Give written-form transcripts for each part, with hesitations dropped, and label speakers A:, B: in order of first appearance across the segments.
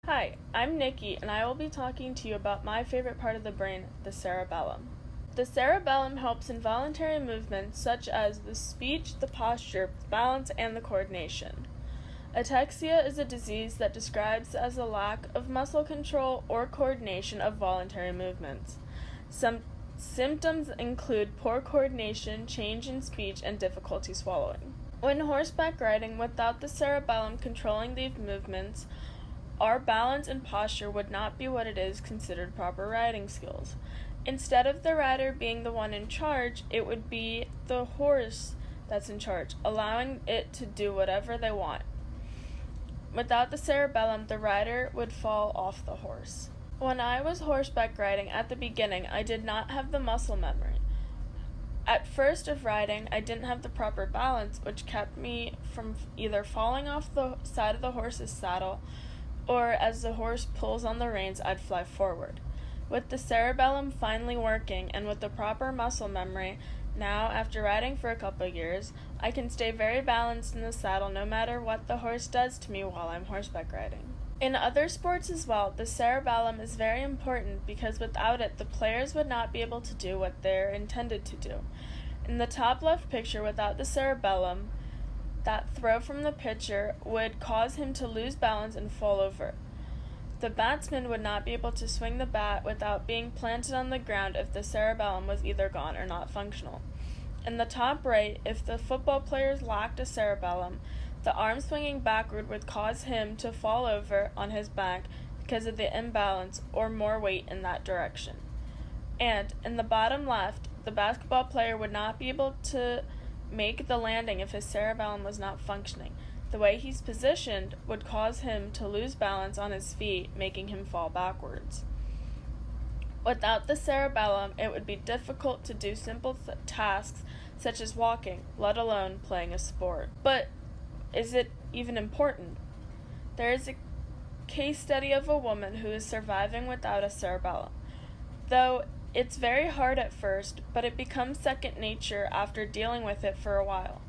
A: Hi, I'm Nikki, and I will be talking to you about my favorite part of the brain, the cerebellum. The cerebellum helps in voluntary movements such as the speech, the posture, the balance, and the coordination. Ataxia is a disease that describes as a lack of muscle control or coordination of voluntary movements. Some symptoms include poor coordination, change in speech, and difficulty swallowing. When horseback riding without the cerebellum controlling these movements, our balance and posture would not be what it is considered proper riding skills. Instead of the rider being the one in charge, it would be the horse that's in charge, allowing it to do whatever they want. Without the cerebellum, the rider would fall off the horse. When I was horseback riding at the beginning, I did not have the muscle memory. At first of riding, I didn't have the proper balance, which kept me from either falling off the side of the horse's saddle, or as the horse pulls on the reins, I'd fly forward. With the cerebellum finally working and with the proper muscle memory, now, after riding for a couple years, I can stay very balanced in the saddle no matter what the horse does to me while I'm horseback riding. In other sports as well, the cerebellum is very important because without it, the players would not be able to do what they're intended to do. In the top left picture, without the cerebellum, that throw from the pitcher would cause him to lose balance and fall over. The batsman would not be able to swing the bat without being planted on the ground if the cerebellum was either gone or not functional. In the top right, if the football players lacked a cerebellum, the arm swinging backward would cause him to fall over on his back because of the imbalance or more weight in that direction. And in the bottom left, the basketball player would not be able to make the landing if his cerebellum was not functioning. The way he's positioned would cause him to lose balance on his feet, making him fall backwards. Without the cerebellum, it would be difficult to do simple tasks such as walking, let alone playing a sport. But is it even important? There is a case study of a woman who is surviving without a cerebellum. Though it's very hard at first, but it becomes second nature after dealing with it for a while.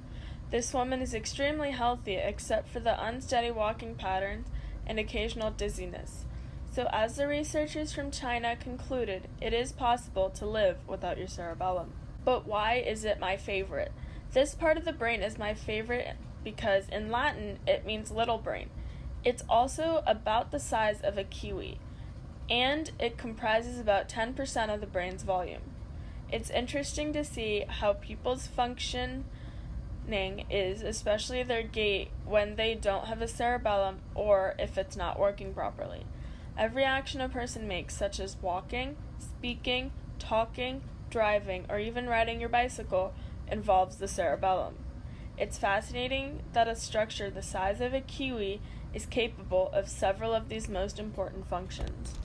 A: This woman is extremely healthy except for the unsteady walking patterns and occasional dizziness. So as the researchers from China concluded, it is possible to live without your cerebellum. But why is it my favorite? This part of the brain is my favorite because in Latin it means little brain. It's also about the size of a kiwi, and it comprises about 10% of the brain's volume. It's interesting to see how people's functioning is, especially their gait, when they don't have a cerebellum or if it's not working properly. Every action a person makes, such as walking, speaking, talking, driving, or even riding your bicycle, involves the cerebellum. It's fascinating that a structure the size of a kiwi is capable of several of these most important functions.